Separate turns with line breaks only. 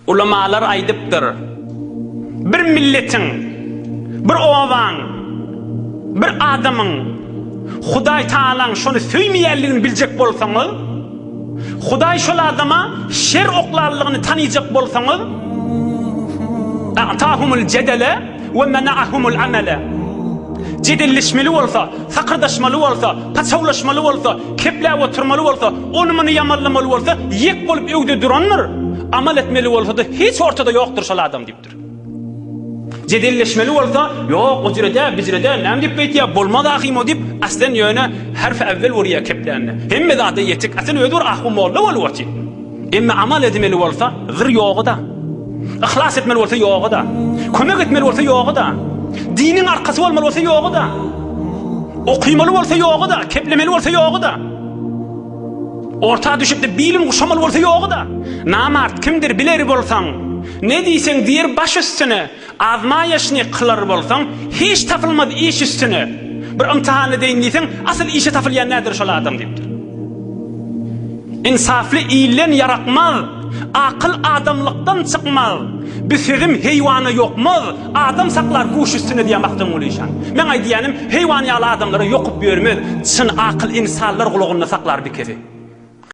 Ulamalar aydıptır. Bir milletin, bir ovan, bir adamın Huday Taala'nın şonu söýmeýärligini biljek bolsaňyz, Huday şol adama şer oklarlygyny tanıyjak bolsaňyz, atahumul cedele ve mena'ahumul amele. Cedelleşmeli bolsa, sakırdaşmaly bolsa, paçawlaşmaly bolsa, kepläp oturmaly bolsa, onu yamanlamaly bolsa, yek bolup öwde duranlar, amal etmeli bolsa da hiç ortada ýokdur şol adam diýipdir. Cedelleşmeli bolsa, ýok o jirede, bizrede, näme diýip beýtýär, bolmady ahym o diýip, aslen ýöne harf awvel urýar kepläni. Hemme zada ýetik, aslen öýdur ahym molla bolýar. Emma amal etmeli bolsa, gyr ýogy da. İhlas etmeli bolsa ýogy da. Kömek etmeli bolsa ýogy da. Dinin arkası olmalı bolsa ýogy da. Okuymalı bolsa ýogy da, keplemeli bolsa ýogy da. Orta düşüp de bilim guşamaly bolsa ýogy da. Namart kimdir bileri bolsaň, ne diýseň diýer baş üstüne, azmaýyşny kılar bolsaň, hiç tapylmaz iş üstüne. Bir imtihany deýin diýseň, asl işe tapylýan nädir şol adam diýipdir. İnsafly iýlen yaratmaz, akıl adamlıktan çykmaz. Bir sözüm heyvana yokmaz, adam saklar kuş üstüne diye baktım oluşan. Ben aydiyanim heyvani ala adamlara yokup görmez, çın akıl insanlar kulağında saklar bir kere.